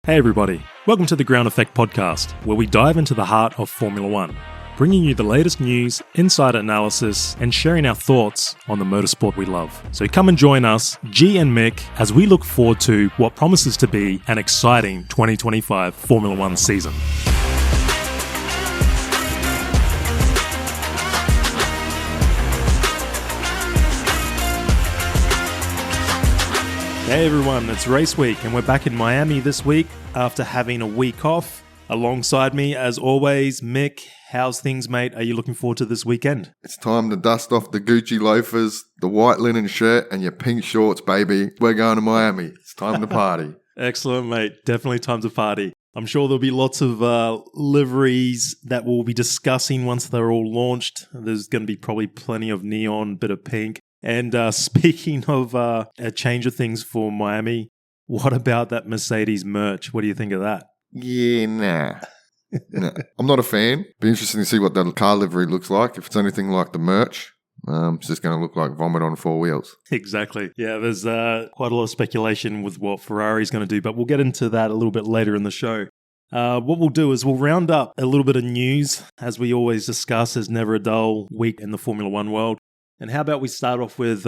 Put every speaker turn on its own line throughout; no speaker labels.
Hey everybody, welcome to the Ground Effect podcast, where we dive into the heart of Formula One, bringing you the latest news, insider analysis, and sharing our thoughts on the motorsport we love. So come and join us, G and Mick, as we look forward to what promises to be an exciting 2025 Formula One season. Hey everyone, it's race week and we're back in Miami this week after having a week off. Alongside me, as always, Mick. How's things, mate? Are you looking forward to this weekend?
It's time to dust off the Gucci loafers, the white linen shirt, and your pink shorts, baby. We're going to Miami. It's time to party.
Excellent, mate. Definitely time to party. I'm sure there'll be lots of liveries that we'll be discussing once they're all launched. There's going to be probably plenty of neon, bit of pink. And speaking of a change of things for Miami, what about that Mercedes merch? What do you think of that?
Yeah, nah. I'm not a fan. Be interesting to see what the car livery looks like. If it's anything like the merch, it's just going to look like vomit on four wheels.
Exactly. Yeah, there's quite a lot of speculation with what Ferrari's going to do, but we'll get into that a little bit later in the show. What we'll do is we'll round up a little bit of news. As we always discuss, there's never a dull week in the Formula One world. And how about we start off with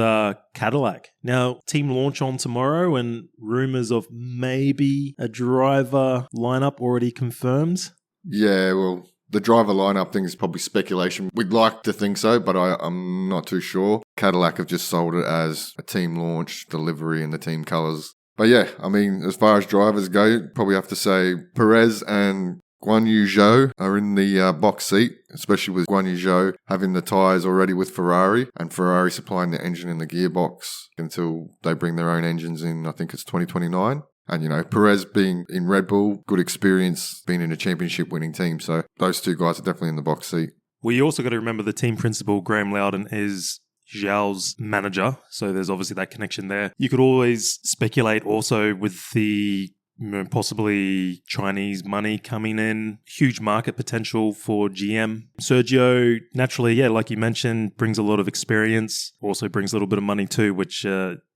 Cadillac? Now, team launch on tomorrow and rumors of maybe a driver lineup already confirmed.
Yeah, well, the driver lineup thing is probably speculation. We'd like to think so, but I'm not too sure. Cadillac have just sold it as a team launch, delivery, and the team colours. But yeah, I mean, as far as drivers go, probably have to say Perez and Guan Yu Zhou are in the box seat, especially with Guan Yu Zhou having the tyres already with Ferrari and Ferrari supplying the engine and the gearbox until they bring their own engines in, I think it's 2029. And, you know, Perez being in Red Bull, good experience being in a championship winning team. So those two guys are definitely in the box seat.
Well, you also got to remember the team principal, Graham Loudon, is Zhou's manager. So there's obviously that connection there. You could always speculate also with the possibly Chinese money coming in, huge market potential for GM. Sergio, naturally, yeah, like you mentioned, brings a lot of experience, also brings a little bit of money too, which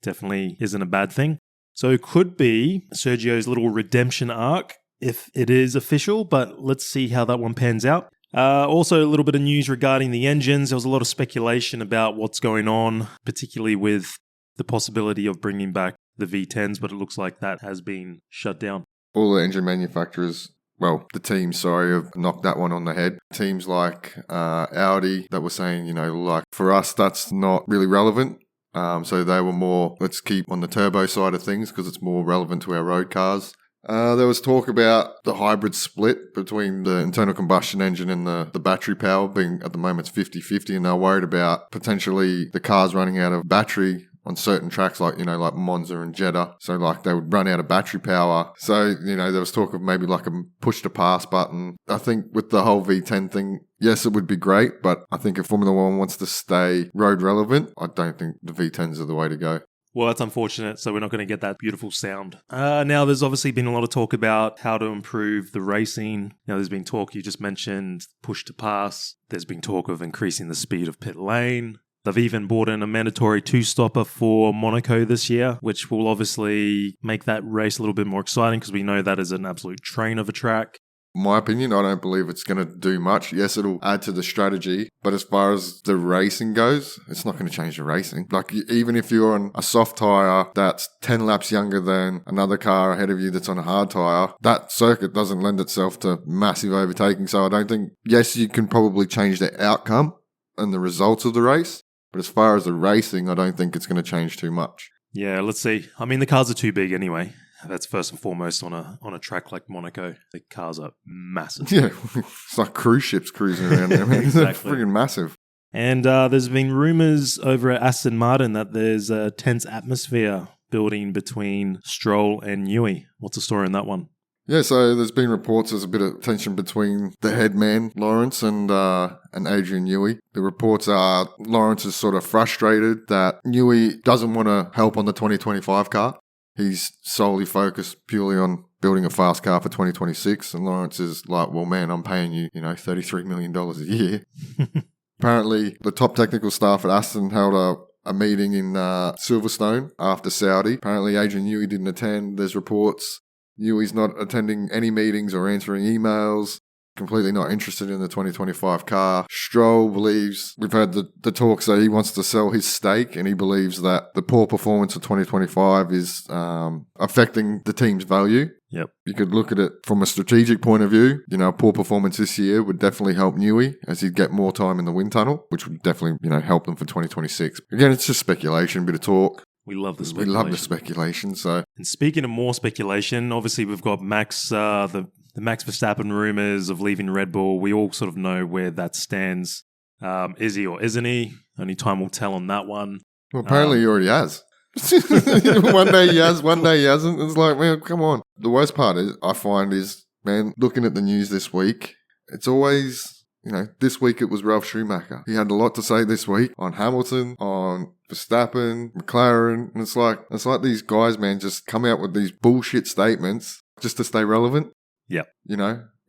definitely isn't a bad thing. So it could be Sergio's little redemption arc if it is official, but let's see how that one pans out. Also, a little bit of news regarding the engines. There was a lot of speculation about what's going on, particularly with the possibility of bringing back the V10s, but it looks like that has been shut down.
All the engine manufacturers, well, the teams, have knocked that one on the head. Teams like Audi that were saying, like for us, that's not really relevant. So they were more, let's keep on the turbo side of things because it's more relevant to our road cars. There was talk about the hybrid split between the internal combustion engine and the battery power being, at the moment, it's 50-50, and they're worried about potentially the cars running out of battery on certain tracks like Monza and Jeddah. So like they would run out of battery power. So, there was talk of maybe like a push to pass button. I think with the whole V10 thing, yes, it would be great. But I think if Formula One wants to stay road relevant, I don't think the V10s are the way to go.
Well, that's unfortunate. So we're not going to get that beautiful sound. Now, there's obviously been a lot of talk about how to improve the racing. Now, there's been talk, you just mentioned, push to pass. There's been talk of increasing the speed of pit lane. They've even brought in a mandatory two-stopper for Monaco this year, which will obviously make that race a little bit more exciting because we know that is an absolute train of a track.
In my opinion, I don't believe it's going to do much. Yes, it'll add to the strategy, but as far as the racing goes, it's not going to change the racing. Like, even if you're on a soft tyre that's 10 laps younger than another car ahead of you that's on a hard tyre, that circuit doesn't lend itself to massive overtaking. So I don't think, yes, you can probably change the outcome and the results of the race, but as far as the racing, I don't think it's going to change too much.
Yeah, let's see. I mean, the cars are too big anyway. That's first and foremost on a track like Monaco. The cars are massive.
Yeah, it's like cruise ships cruising around there.
Exactly.
They're freaking massive.
And there's been rumours over at Aston Martin that there's a tense atmosphere building between Stroll and Newey. What's the story on that one?
Yeah, so there's been reports there's a bit of tension between the head man, Lawrence, and Adrian Newey. The reports are Lawrence is sort of frustrated that Newey doesn't want to help on the 2025 car. He's solely focused purely on building a fast car for 2026. And Lawrence is like, well, man, I'm paying you, $33 million a year. Apparently, the top technical staff at Aston held a meeting in Silverstone after Saudi. Apparently, Adrian Newey didn't attend. There's reports Newi's not attending any meetings or answering emails. Completely not interested in the 2025 car. Stroll believes, we've heard the talk say he wants to sell his stake, and he believes that the poor performance of 2025 is affecting the team's value.
Yep.
You could look at it from a strategic point of view. A poor performance this year would definitely help Newey as he'd get more time in the wind tunnel, which would definitely, help them for 2026. Again, it's just speculation, bit of talk.
We love the speculation.
We love the speculation. So,
and speaking of more speculation, obviously we've got Max, the Max Verstappen rumors of leaving Red Bull. We all sort of know where that stands. Is he or isn't he? Only time will tell on that one.
Well, apparently he already has. One day he has, one day he hasn't. It's like, man, come on. The worst part I find is, man, looking at the news this week, it's always, this week it was Ralf Schumacher. He had a lot to say this week on Hamilton, on Verstappen, McLaren. And it's like these guys, man, just come out with these bullshit statements just to stay relevant.
Yep.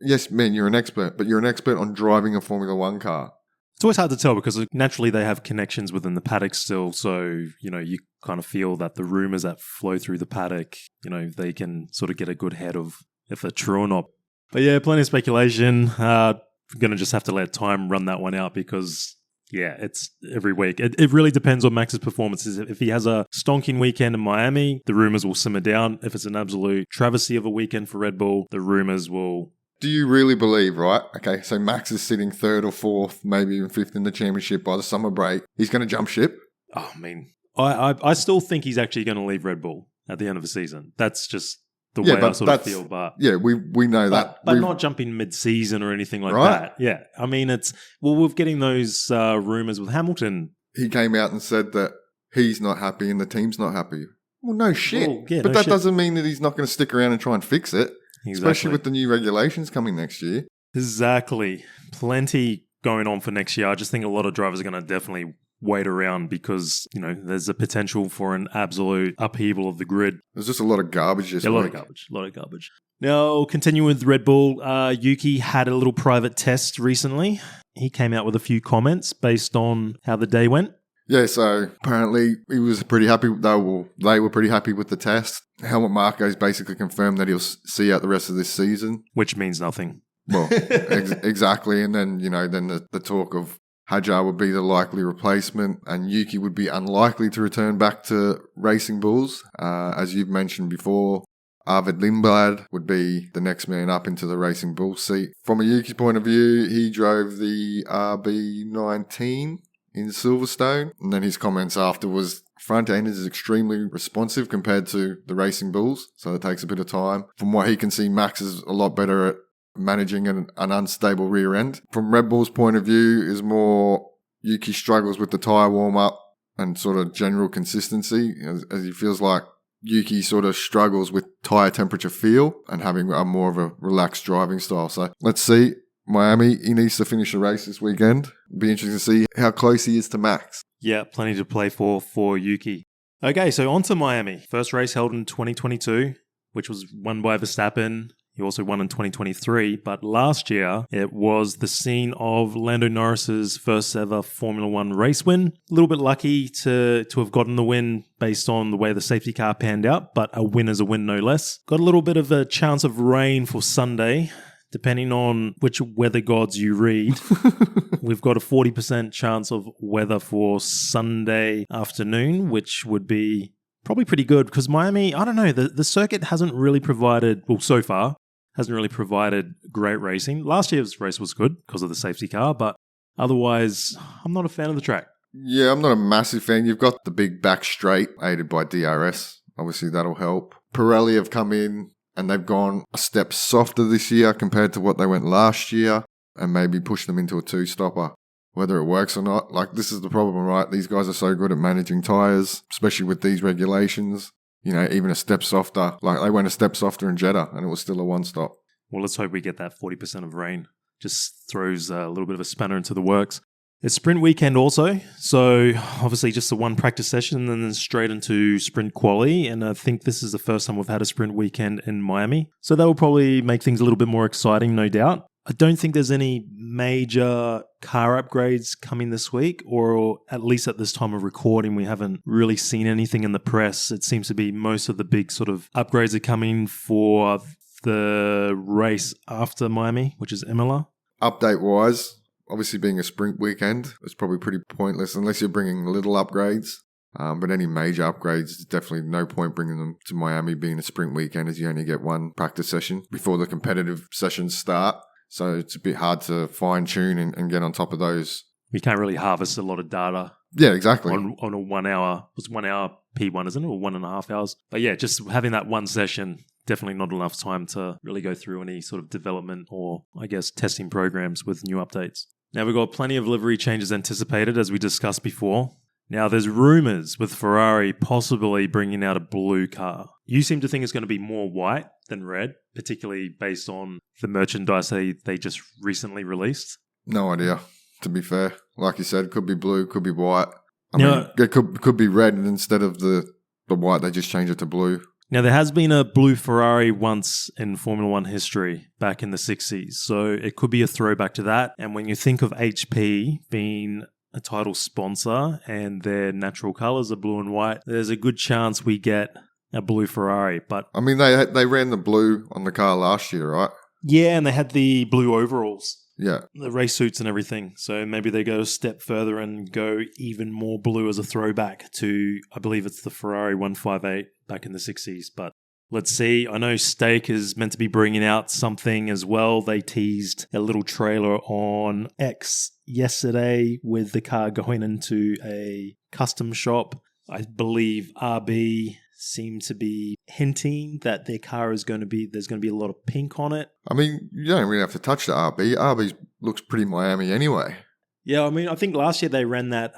Yes, man, you're an expert, but you're an expert on driving a Formula One car.
It's always hard to tell because naturally they have connections within the paddock still. So, you kind of feel that the rumors that flow through the paddock, they can sort of get a good head of if they're true or not. But yeah, plenty of speculation. We're going to just have to let time run that one out because, yeah, it's every week. It really depends on Max's performances. If he has a stonking weekend in Miami, the rumors will simmer down. If it's an absolute travesty of a weekend for Red Bull, the rumors will...
Do you really believe, right? Okay, so Max is sitting 3rd or 4th, maybe even 5th in the championship by the summer break. He's going to jump ship?
Oh, I mean, I still think he's actually going to leave Red Bull at the end of the season. That's just the way I sort of feel. But
yeah, we know that.
But not jumping mid-season or anything like that. Yeah, I mean, we're getting those rumors with Hamilton.
He came out and said that he's not happy and the team's not happy. Well, no shit.
Well, yeah,
but that doesn't mean that he's not going to stick around and try and fix it.
Exactly.
Especially with the new regulations coming next year.
Exactly. Plenty going on for next year. I just think a lot of drivers are going to definitely wait around because, there's a potential for an absolute upheaval of the grid.
There's just a lot of garbage this week.
A lot of garbage. Now, continuing with Red Bull, Yuki had a little private test recently. He came out with a few comments based on how the day went.
Yeah, so apparently he was pretty happy. They were pretty happy with the test. Helmut Marko's basically confirmed that he'll see out the rest of this season.
Which means nothing.
Well, exactly. And then, then the talk of Hajar would be the likely replacement and Yuki would be unlikely to return back to Racing Bulls. As you've mentioned before, Arvid Lindblad would be the next man up into the Racing Bulls seat. From a Yuki point of view, he drove the RB19 in Silverstone. And then his comments after was front end is extremely responsive compared to the Racing Bulls. So it takes a bit of time. From what he can see, Max is a lot better at managing an unstable rear end. From Red Bull's point of view is more Yuki struggles with the tyre warm up and sort of general consistency as he feels like Yuki sort of struggles with tyre temperature feel and having a more of a relaxed driving style. So let's see. Miami, he needs to finish the race this weekend. It'll be interesting to see how close he is to Max.
Yeah, plenty to play for Yuki. Okay, so on to Miami. First race held in 2022, which was won by Verstappen. He also won in 2023, but last year it was the scene of Lando Norris's first ever Formula One race win. A little bit lucky to have gotten the win based on the way the safety car panned out, but a win is a win no less. Got a little bit of a chance of rain for Sunday. Depending on which weather gods you read, we've got a 40% chance of weather for Sunday afternoon, which would be probably pretty good because Miami, I don't know, the circuit hasn't really provided, well, so far, hasn't really provided great racing. Last year's race was good because of the safety car, but otherwise, I'm not a fan of the track.
Yeah, I'm not a massive fan. You've got the big back straight aided by DRS. Obviously, that'll help. Pirelli have come in and they've gone a step softer this year compared to what they went last year and maybe push them into a two-stopper. Whether it works or not, like this is the problem, right? These guys are so good at managing tyres, especially with these regulations. Even a step softer. Like they went a step softer in Jeddah and it was still a one-stop.
Well, let's hope we get that 40% of rain. Just throws a little bit of a spanner into the works. It's sprint weekend also, so obviously just the one practice session and then straight into sprint quali, and I think this is the first time we've had a sprint weekend in Miami, so that will probably make things a little bit more exciting, no doubt. I don't think there's any major car upgrades coming this week, or at least at this time of recording, we haven't really seen anything in the press. It seems to be most of the big sort of upgrades are coming for the race after Miami, which is Imola.
Update-wise, obviously being a sprint weekend, it's probably pretty pointless unless you're bringing little upgrades. But any major upgrades, there's definitely no point bringing them to Miami being a sprint weekend, as you only get one practice session before the competitive sessions start. So it's a bit hard to fine-tune and get on top of those.
We can't really harvest a lot of data.
Yeah, exactly.
On a 1 hour. It's 1 hour P1, isn't it? Or 1.5 hours. But yeah, just having that one session, definitely not enough time to really go through any sort of development or, I guess, testing programs with new updates. Now, we've got plenty of livery changes anticipated, as we discussed before. Now, there's rumours with Ferrari possibly bringing out a blue car. You seem to think it's going to be more white than red, particularly based on the merchandise they just recently released.
No idea, to be fair. Like you said, could be blue, could be white. I mean, it could be red, and instead of the white, they just change it to blue.
Now, there has been a blue Ferrari once in Formula One history back in the 60s, so it could be a throwback to that. And when you think of HP being a title sponsor and their natural colours are blue and white, there's a good chance we get a blue Ferrari. But
I mean, they ran the blue on the car last year, right?
Yeah, and they had the blue overalls.
Yeah.
The race suits and everything. So maybe they go a step further and go even more blue as a throwback to, I believe it's the Ferrari 158 back in the 60s. But let's see. I know Stake is meant to be bringing out something as well. They teased a little trailer on X yesterday with the car going into a custom shop. I believe RB seem to be hinting that their car is going to be, there's going to be a lot of pink on it.
I mean, you don't really have to touch the RB. RB looks pretty Miami anyway.
Yeah, I mean, I think last year they ran that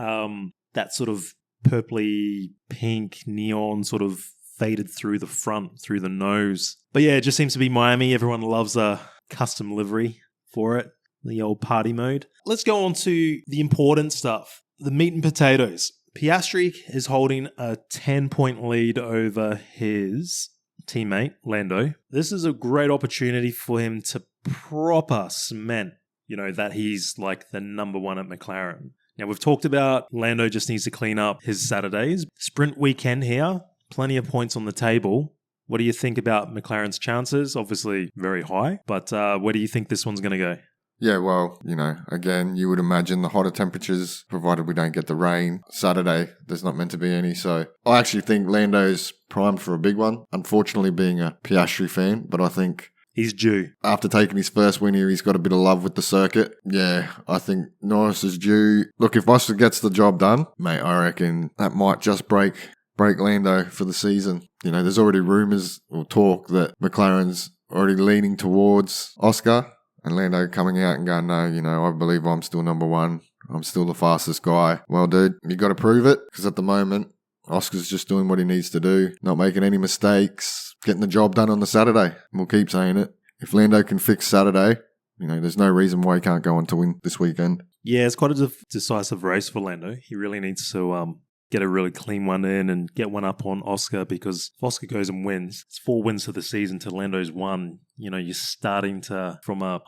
that sort of purpley pink neon sort of faded through the front, through the nose. But yeah, it just seems to be Miami. Everyone loves a custom livery for it, the old party mode. Let's go on to the important stuff, the meat and potatoes. Piastri is holding a 10-point lead over his teammate, Lando. This is a great opportunity for him to proper cement, that he's like the number one at McLaren. Now, we've talked about Lando just needs to clean up his Saturdays. Sprint weekend here, plenty of points on the table. What do you think about McLaren's chances? Obviously very high, but where do you think this one's going to go?
Yeah, well, again, you would imagine the hotter temperatures, provided we don't get the rain. Saturday, there's not meant to be any, so I actually think Lando's primed for a big one. Unfortunately, being a Piastri fan, but I think
he's due.
After taking his first win here, he's got a bit of love with the circuit. Yeah, I think Norris is due. Look, if Oscar gets the job done, mate, I reckon that might just break Lando for the season. There's already rumours or talk that McLaren's already leaning towards Oscar. And Lando coming out and going, no, I believe I'm still number one. I'm still the fastest guy. Well, dude, you got to prove it. Because at the moment, Oscar's just doing what he needs to do. Not making any mistakes. Getting the job done on the Saturday. We'll keep saying it. If Lando can fix Saturday, there's no reason why he can't go on to win this weekend.
Yeah, it's quite a decisive race for Lando. He really needs to get a really clean one in and get one up on Oscar, because if Oscar goes and wins, it's 4 wins for the season to Lando's 1. You're starting to, from a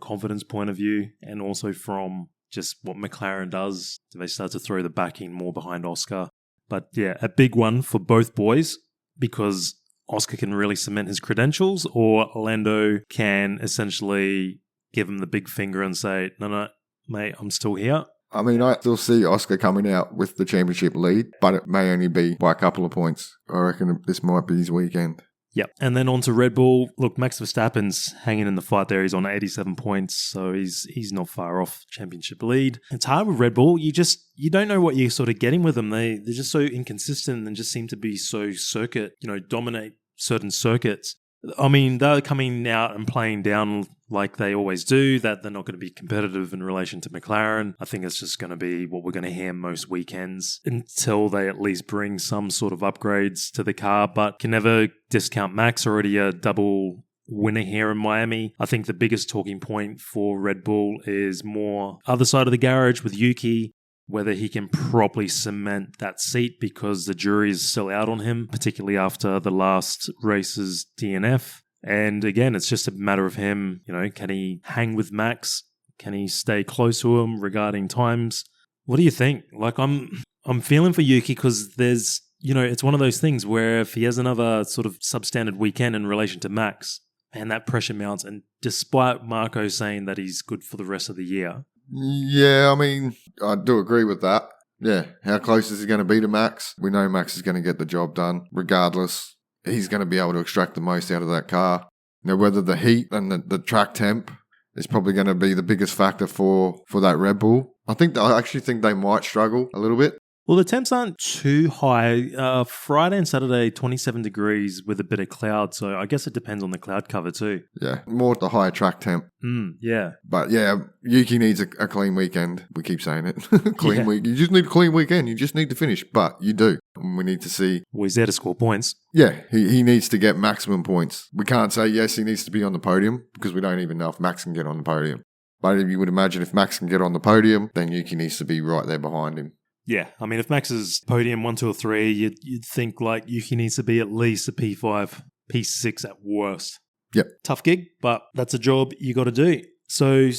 confidence point of view, and also from just what McLaren does, they start to throw the backing more behind Oscar. But yeah, a big one for both boys, because Oscar can really cement his credentials, or Lando can essentially give him the big finger and say, no, mate, I'm still here.
I mean, I still see Oscar coming out with the championship lead, but it may only be by a couple of points. I reckon this might be his weekend.
Yep. And then on to Red Bull. Look, Max Verstappen's hanging in the fight there. He's on 87 points, so he's not far off championship lead. It's hard with Red Bull. You don't know what you're sort of getting with them. They're just so inconsistent and just seem to be so dominate certain circuits. I mean, they're coming out and playing down like they always do, that they're not going to be competitive in relation to McLaren. I think it's just going to be what we're going to hear most weekends until they at least bring some sort of upgrades to the car, but can never discount Max, already a double winner here in Miami. I think the biggest talking point for Red Bull is more other side of the garage with Yuki, whether he can properly cement that seat, because the jury is still out on him, particularly after the last race's DNF. And again, it's just a matter of him, can he hang with Max? Can he stay close to him regarding times? What do you think? Like, I'm feeling for Yuki because there's, it's one of those things where if he has another sort of substandard weekend in relation to Max, and that pressure mounts, and despite Marco saying that he's good for the rest of the year.
Yeah, I mean, I do agree with that. Yeah, how close is he going to be to Max? We know Max is going to get the job done. Regardless, he's going to be able to extract the most out of that car. Now, whether the heat and the track temp is probably going to be the biggest factor for that Red Bull. I actually think they might struggle a little bit.
Well, the temps aren't too high. Friday and Saturday, 27 degrees with a bit of cloud. So I guess it depends on the cloud cover too.
Yeah, more the higher track temp.
Yeah.
But yeah, Yuki needs a clean weekend. We keep saying it. Clean week. You just need a clean weekend. You just need to finish. But you do. And we need to see.
Well, he's there to score points.
Yeah, he needs to get maximum points. We can't say, yes, he needs to be on the podium because we don't even know if Max can get on the podium. But you would imagine if Max can get on the podium, then Yuki needs to be right there behind him.
Yeah, I mean, if Max is podium 1, 2, or 3, you'd think like Yuki needs to be at least a P5, P6 at worst.
Yep.
Tough gig, but that's a job you got to do. So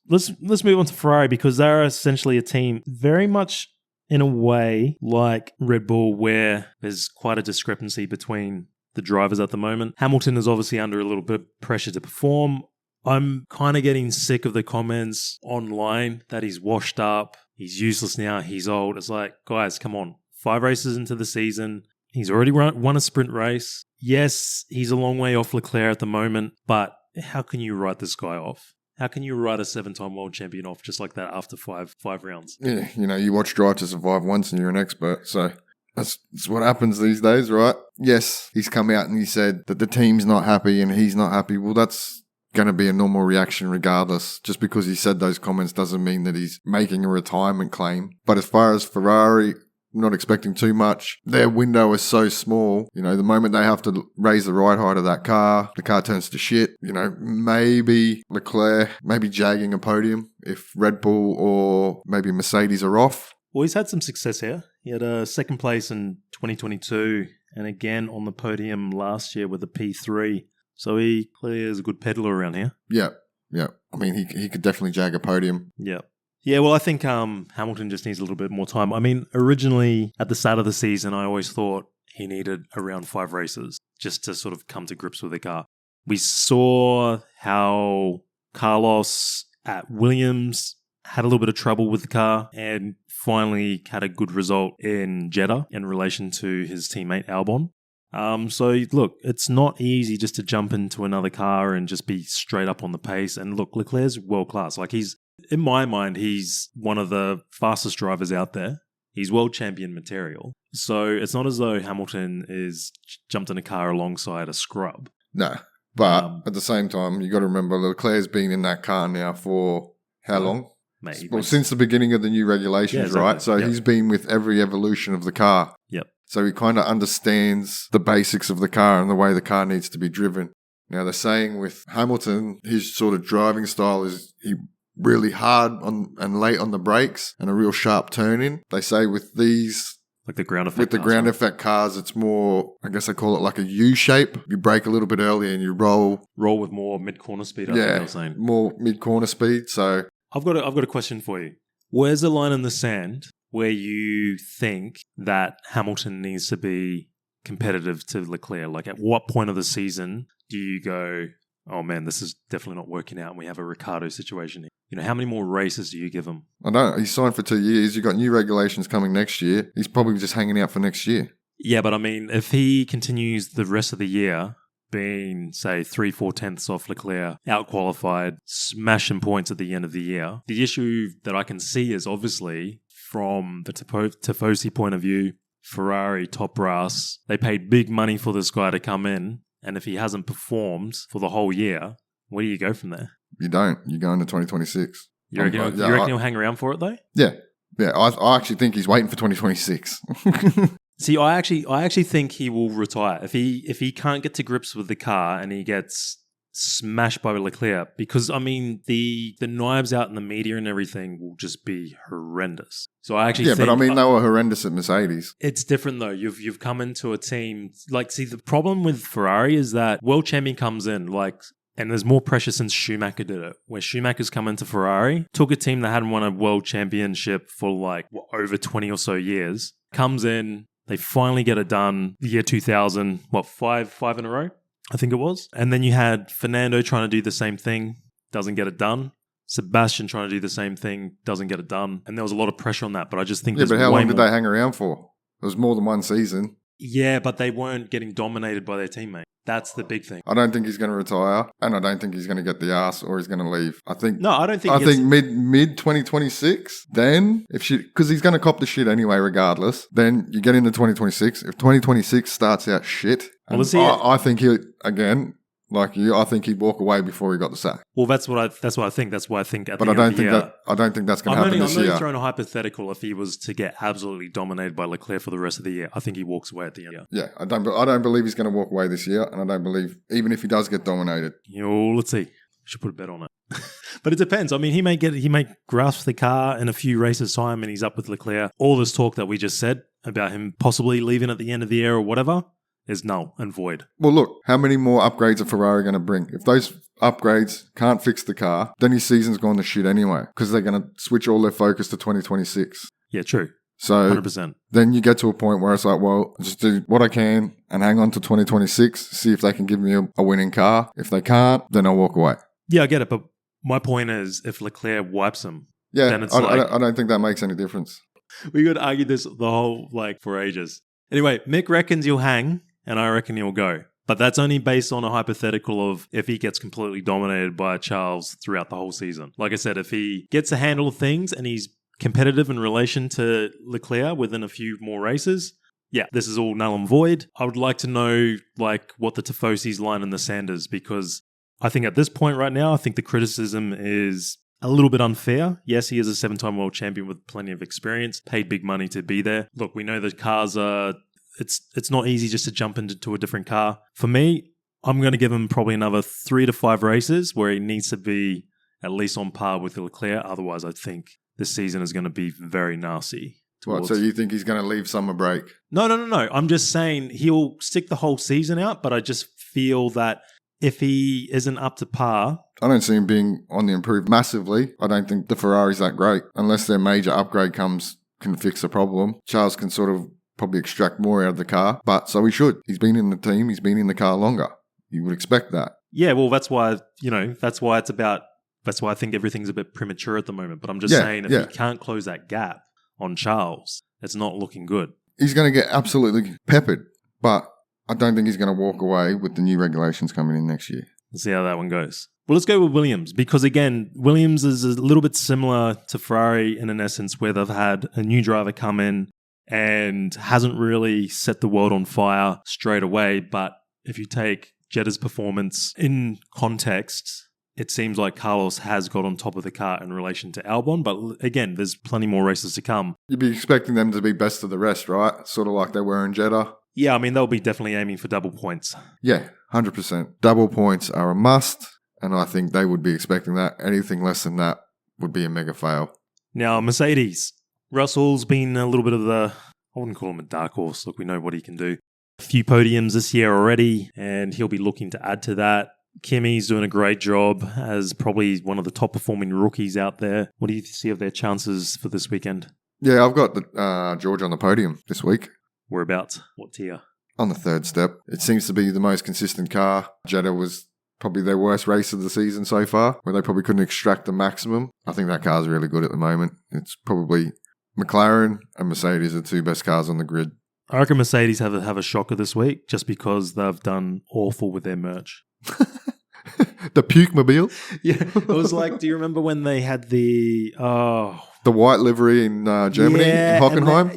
let's move on to Ferrari because they're essentially a team very much in a way like Red Bull where there's quite a discrepancy between the drivers at the moment. Hamilton is obviously under a little bit of pressure to perform. I'm kind of getting sick of the comments online that he's washed up. He's useless now. He's old. It's like, guys, come on. 5 races into the season. He's already won a sprint race. Yes, he's a long way off Leclerc at the moment, but how can you write this guy off? How can you write a 7-time world champion off just like that after five rounds?
Yeah, you watch Drive to Survive once and you're an expert. So that's what happens these days, right? Yes, he's come out and he said that the team's not happy and he's not happy. Well, that's going to be a normal reaction regardless. Just because he said those comments doesn't mean that he's making a retirement claim. But as far as Ferrari, I'm not expecting too much. Their window is so small. The moment they have to raise the ride height of that car, the car turns to shit. Maybe Leclerc, maybe jagging a podium if Red Bull or maybe Mercedes are off.
Well, he's had some success here. He had a second place in 2022 and again on the podium last year with a P3. So he clearly is a good peddler around here.
Yeah. I mean, he could definitely jag a podium.
Yeah. Yeah, well, I think Hamilton just needs a little bit more time. I mean, originally, at the start of the season, I always thought he needed around 5 races just to sort of come to grips with the car. We saw how Carlos at Williams had a little bit of trouble with the car and finally had a good result in Jeddah in relation to his teammate Albon. So look, it's not easy just to jump into another car and just be straight up on the pace. And look, Leclerc's world class. Like in my mind, he's one of the fastest drivers out there. He's world champion material. So it's not as though Hamilton is jumped in a car alongside a scrub.
No, but at the same time, you got to remember Leclerc's been in that car now for how long?
Mate,
since the beginning of the new regulations, exactly. Right? So he's been with every evolution of the car.
Yep.
So he kind of understands the basics of the car and the way the car needs to be driven. Now, they're saying with Hamilton, his sort of driving style is he really hard on and late on the brakes and a real sharp turn in. They say with these...
Like the ground effect
With the ground effect cars, it's more, I guess they call it like a U shape. You brake a little bit earlier and you roll.
Roll with more mid-corner speed, I think they were saying.
More mid-corner speed. So
I've got a question for you. Where's the line in the sand where you think that Hamilton needs to be competitive to Leclerc? Like, at what point of the season do you go, oh man, this is definitely not working out and we have a Ricciardo situation here? How many more races do you give him?
I don't. He's signed for 2 years. You've got new regulations coming next year. He's probably just hanging out for next year.
Yeah, but I mean, if he continues the rest of the year being, say, 3-4 tenths off Leclerc, out-qualified, smashing points at the end of the year, the issue that I can see is obviously from the Tifosi point of view, Ferrari, top brass, they paid big money for this guy to come in, and if he hasn't performed for the whole year, where do you go from there?
You don't. You go into 2026.
You reckon he'll hang around for it, though?
Yeah. I actually think he's waiting for 2026.
See, I actually think he will retire if he can't get to grips with the car and he gets smashed by Leclerc because, I mean, the knives out in the media and everything will just be horrendous. So I actually think...
Yeah, but I mean, they were horrendous at Mercedes.
It's different though. You've come into a team... Like, see, the problem with Ferrari is that world champion comes in, like... And there's more pressure since Schumacher did it, where Schumacher's come into Ferrari, took a team that hadn't won a world championship for like over 20 or so years, comes in, they finally get it done. The year 2000, five in a row, I think it was. And then you had Fernando trying to do the same thing, doesn't get it done. Sebastian trying to do the same thing, doesn't get it done. And there was a lot of pressure on that, but I just think
but how long did they hang around for? It was more than one season.
Yeah, but they weren't getting dominated by their teammate. That's the big thing.
I don't think he's going to retire, and I don't think he's going to get the ass or he's going to leave. I think mid 2026. Then because he's going to cop the shit anyway, regardless. Then you get into 2026. If 2026 starts out shit, I think he again. Like you, I think he'd walk away before he got the sack.
Well, that's what I think. That's why I think.
But I don't think that's going to happen this year.
I'm only throwing a hypothetical. If he was to get absolutely dominated by Leclerc for the rest of the year, I think he walks away at the end.
Yeah, I don't believe he's going to walk away this year, and I don't believe even if he does get dominated.
Let's see. We should put a bet on it. But it depends. I mean, he may grasp the car in a few races' time, and he's up with Leclerc. All this talk that we just said about him possibly leaving at the end of the year or whatever is null and void.
Well, look, how many more upgrades are Ferrari going to bring? If those upgrades can't fix the car, then his season's gone to shit anyway because they're going to switch all their focus to 2026.
Yeah, true.
So
100%.
Then you get to a point where it's like, well, just do what I can and hang on to 2026, see if they can give me a winning car. If they can't, then I'll walk away.
Yeah, I get it. But my point is, if Leclerc wipes him, then it's
I don't think that makes any difference.
We could argue this for ages. Anyway, Mick reckons he'll hang. And I reckon he'll go. But that's only based on a hypothetical of if he gets completely dominated by Charles throughout the whole season. Like I said, if he gets a handle of things and he's competitive in relation to Leclerc within a few more races, yeah, this is all null and void. I would like to know what the Tifosi's line in the sand is, because I think at this point right now, I think the criticism is a little bit unfair. Yes, he is a 7-time world champion with plenty of experience, paid big money to be there. Look, we know the cars are... It's not easy just to jump into a different car. For me, I'm going to give him probably another 3 to 5 races where he needs to be at least on par with Leclerc. Otherwise, I think this season is going to be very nasty.
So you think he's going to leave summer break?
No. I'm just saying he'll stick the whole season out, but I just feel that if he isn't up to par...
I don't see him being on the improve massively. I don't think the Ferrari's that great. Unless their major upgrade can fix the problem. Charles can sort of probably extract more out of the car, but so he should. He's been in the team, he's been in the car longer. You would expect that.
Yeah, well, that's why I think everything's a bit premature at the moment. But I'm just saying, if he can't close that gap on Charles, it's not looking good.
He's going to get absolutely peppered, but I don't think he's going to walk away with the new regulations coming in next year.
Let's see how that one goes. Well, let's go with Williams, because again, Williams is a little bit similar to Ferrari in an essence, where they've had a new driver come in and hasn't really set the world on fire straight away. But if you take Jeddah's performance in context, it seems like Carlos has got on top of the car in relation to Albon. But again, there's plenty more races to come.
You'd be expecting them to be best of the rest, right? Sort of like they were in Jeddah.
Yeah, I mean, they'll be definitely aiming for double points.
Yeah, 100%. Double points are a must, and I think they would be expecting that. Anything less than that would be a mega fail.
Now, Mercedes. Russell's been a little bit of I wouldn't call him a dark horse. Look, we know what he can do. A few podiums this year already, and he'll be looking to add to that. Kimi's doing a great job as probably one of the top performing rookies out there. What do you see of their chances for this weekend?
Yeah, I've got George on the podium this week.
Whereabouts? What tier?
On the third step. It seems to be the most consistent car. Jeddah was probably their worst race of the season so far, where they probably couldn't extract the maximum. I think that car's really good at the moment. It's probably McLaren and Mercedes are the two best cars on the grid.
I reckon Mercedes have a shocker this week just because they've done awful with their merch.
The puke mobile?
Yeah. It was like, do you remember when they had the
white livery in Germany, in Hockenheim?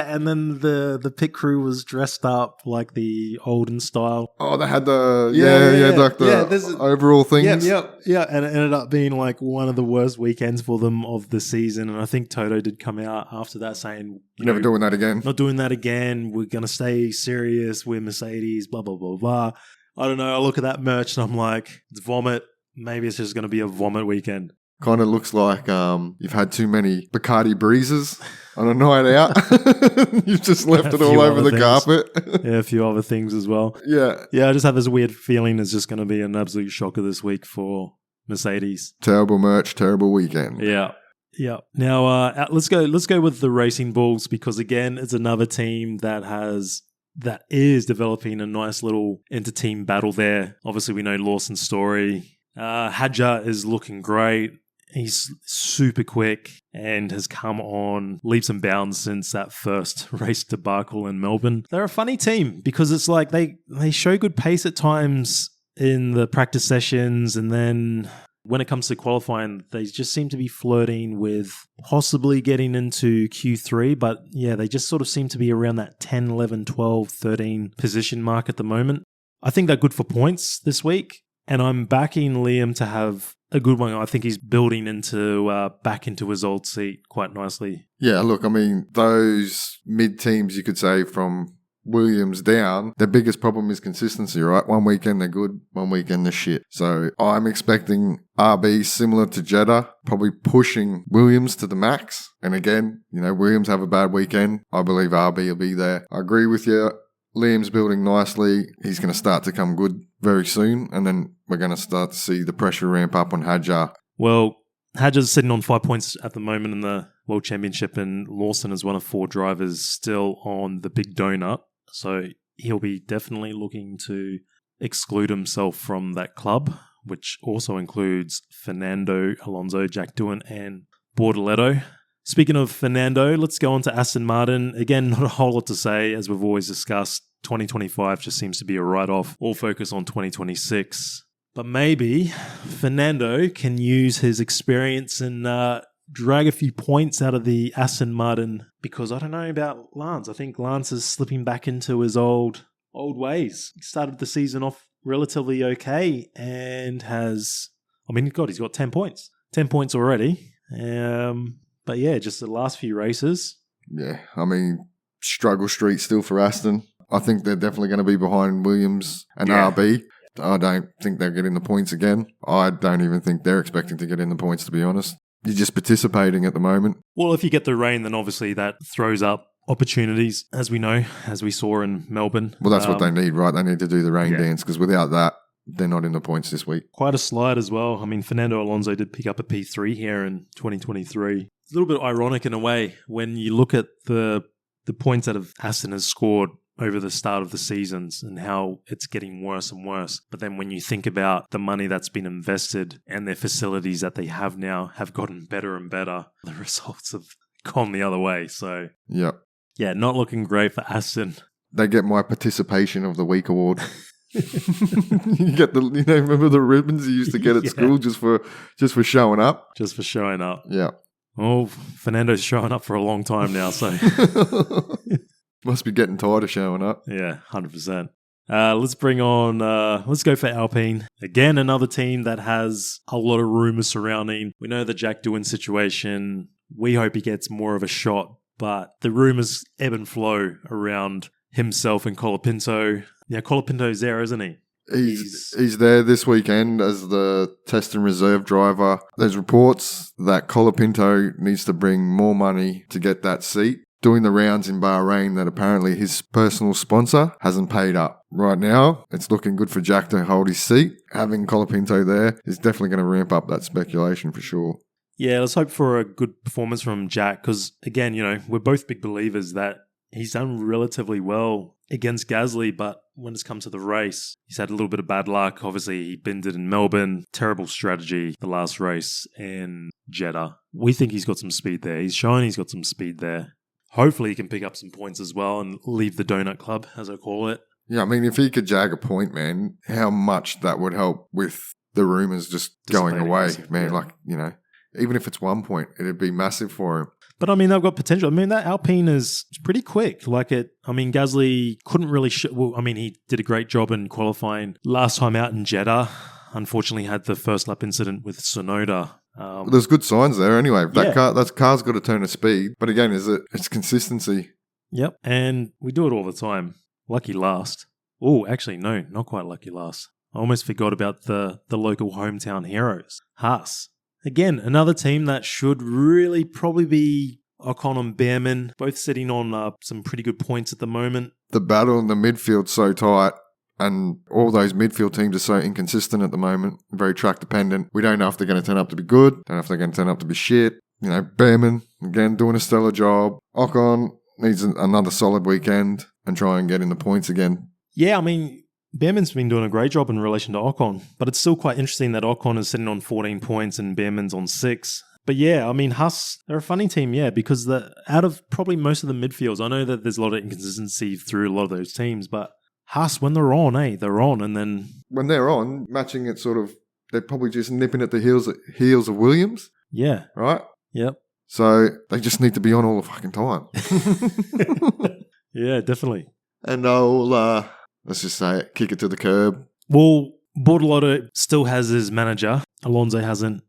And then the pit crew was dressed up like the olden style.
Oh, they had the overall things.
Yeah, and it ended up being like one of the worst weekends for them of the season. And I think Toto did come out after that saying,
Never doing that again.
Not doing that again. We're going to stay serious. We're Mercedes, blah, blah, blah, blah. I don't know. I look at that merch and I'm like, it's vomit. Maybe it's just going to be a vomit weekend.
Kind of looks like you've had too many Bacardi breezes on a night out. You've just left it all over the carpet.
Yeah, a few other things as well.
Yeah.
Yeah, I just have this weird feeling it's just going to be an absolute shocker this week for Mercedes.
Terrible merch, terrible weekend.
Yeah. Yeah. Now, let's go with the Racing Bulls because, again, it's another team that is developing a nice little inter-team battle there. Obviously, we know Lawson's story. Hadjar is looking great. He's super quick and has come on leaps and bounds since that first race debacle in Melbourne. They're a funny team because it's like they show good pace at times in the practice sessions, and then when it comes to qualifying, they just seem to be flirting with possibly getting into Q3. But yeah, they just sort of seem to be around that 10, 11, 12, 13 position mark at the moment. I think they're good for points this week. And I'm backing Liam to have a good one. I think he's building back into his old seat quite nicely.
Yeah, look, I mean, those mid-teams, you could say, from Williams down, their biggest problem is consistency, right? One weekend they're good, one weekend they're shit. So I'm expecting RB similar to Jeddah, probably pushing Williams to the max. And again, Williams have a bad weekend. I believe RB will be there. I agree with you. Liam's building nicely. He's going to start to come good very soon. And then we're going to start to see the pressure ramp up on Hadjar.
Well, Hadjar's sitting on 5 points at the moment in the World Championship, and Lawson is one of 4 drivers still on the big donut. So he'll be definitely looking to exclude himself from that club, which also includes Fernando Alonso, Jack Doohan, and Bortoletto. Speaking of Fernando, let's go on to Aston Martin. Again, not a whole lot to say, as we've always discussed. 2025 just seems to be a write-off. All focus on 2026. But maybe Fernando can use his experience and drag a few points out of the Aston Martin, because I don't know about Lance. I think Lance is slipping back into his old ways. He started the season off relatively okay and he's got 10 points. 10 points already. But yeah, just the last few races.
Yeah, I mean, struggle street still for Aston. I think they're definitely going to be behind Williams and RB. I don't think they're getting the points again. I don't even think they're expecting to get in the points, to be honest. You're just participating at the moment.
Well, if you get the rain, then obviously that throws up opportunities, as we know, as we saw in Melbourne.
Well, that's what they need, right? They need to do the rain dance, because without that, they're not in the points this week.
Quite a slide as well. I mean, Fernando Alonso did pick up a P3 here in 2023. It's a little bit ironic in a way when you look at the points that Aston has scored over the start of the seasons and how it's getting worse and worse. But then when you think about the money that's been invested and their facilities that they have now have gotten better and better, the results have gone the other way. So,
yeah,
not looking great for Aston.
They get my Participation of the Week award. You get remember the ribbons you used to get at school just for showing up? Just for showing up. Yeah.
Oh, Fernando's showing up for a long time now, so...
Must be getting tired of showing up.
Yeah, 100%. Let's go for Alpine. Again, another team that has a lot of rumours surrounding. We know the Jack Doohan situation. We hope he gets more of a shot, but the rumours ebb and flow around himself and Colapinto. Yeah, Colapinto's there, isn't he?
He's there this weekend as the test and reserve driver. There's reports that Colapinto needs to bring more money to get that seat. Doing the rounds in Bahrain that apparently his personal sponsor hasn't paid up. Right now, it's looking good for Jack to hold his seat. Having Colapinto there is definitely going to ramp up that speculation for sure.
Yeah, let's hope for a good performance from Jack because, again, we're both big believers that he's done relatively well against Gasly, but when it's come to the race, he's had a little bit of bad luck. Obviously, he binned it in Melbourne. Terrible strategy the last race in Jeddah. We think he's got some speed there. He's showing he's got some speed there. Hopefully he can pick up some points as well and leave the donut club, as I call it.
Yeah, I mean, if he could jag a point, man, how much that would help with the rumours just going away, man. Yeah. Even if it's 1 point, it'd be massive for him.
But, I mean, they've got potential. I mean, that Alpine is pretty quick. Gasly couldn't really... he did a great job in qualifying last time out in Jeddah. Unfortunately, had the first lap incident with Tsunoda.
There's good signs there anyway. That car's got to turn a speed. But again, it's consistency.
Yep. And we do it all the time. Lucky last. Oh, actually, no, not quite lucky last. I almost forgot about the local hometown heroes. Haas. Again, another team that should really probably be Ocon and Behrman, both sitting on some pretty good points at the moment.
The battle in the midfield's so tight, and all those midfield teams are so inconsistent at the moment, very track dependent. We don't know if they're going to turn up to be good, don't know if they're going to turn up to be shit. You know, Behrman, again, doing a stellar job. Ocon needs another solid weekend and try and get in the points again.
Yeah, I mean, Behrman's been doing a great job in relation to Ocon, but it's still quite interesting that Ocon is sitting on 14 points and Behrman's on 6. But yeah, I mean, Haas, they're a funny team, yeah, because out of probably most of the midfields, I know that there's a lot of inconsistency through a lot of those teams, but Haas, when they're on, they're on, and then...
When they're on, matching it sort of, they're probably just nipping at the heels of Williams.
Yeah.
Right?
Yep.
So they just need to be on all the fucking time.
Yeah, definitely.
And they'll, let's just say it, kick it to the curb.
Well, Bortolotto still has his manager. Alonso hasn't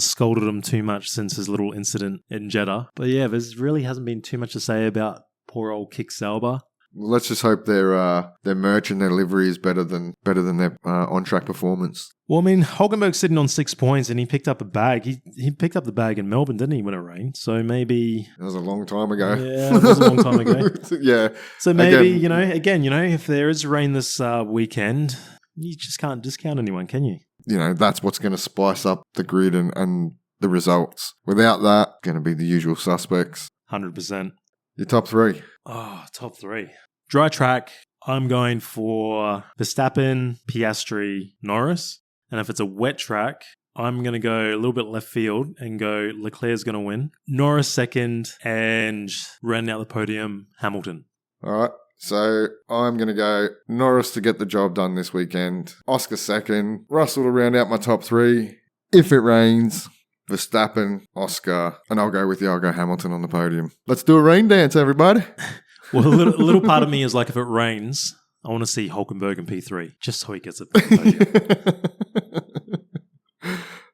scolded him too much since his little incident in Jeddah. But yeah, there's really hasn't been too much to say about poor old Kick Sauber.
Let's just hope their merch and their livery is better than their on-track performance.
Well, I mean, Hulkenberg's sitting on 6 points and he picked up a bag. He picked up the bag in Melbourne, didn't he, when it rained? So maybe...
That was a long time ago.
Yeah, it was a long time ago.
Yeah.
So maybe, again, if there is rain this weekend, you just can't discount anyone, can you?
That's what's going to spice up the grid and the results. Without that, going to be the usual suspects.
100%.
Your top 3.
Oh, top 3. Dry track, I'm going for Verstappen, Piastri, Norris. And if it's a wet track, I'm going to go a little bit left field and go Leclerc's going to win. Norris second and rounding out the podium, Hamilton.
All right. So I'm going to go Norris to get the job done this weekend. Oscar second. Russell to round out my top 3. If it rains, Verstappen, Oscar, and I'll go Hamilton on the podium. Let's do a rain dance, everybody.
Well, a little part of me is like, if it rains, I want to see Hulkenberg in P3, just so he gets it.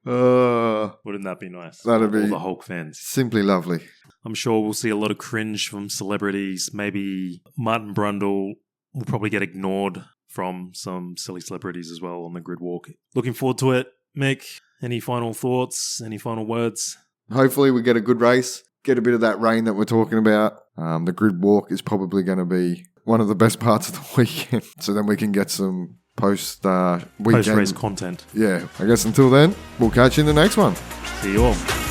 Wouldn't that be nice?
That'd be
all the Hulk fans.
Simply lovely.
I'm sure we'll see a lot of cringe from celebrities. Maybe Martin Brundle will probably get ignored from some silly celebrities as well on the grid walk. Looking forward to it. Mick, any final thoughts? Any final words?
Hopefully we get a good race. Get a bit of that rain that we're talking about. The grid walk is probably going to be one of the best parts of the weekend. So then we can get some post-race
content.
Yeah, I guess until then, we'll catch you in the next one.
See you all.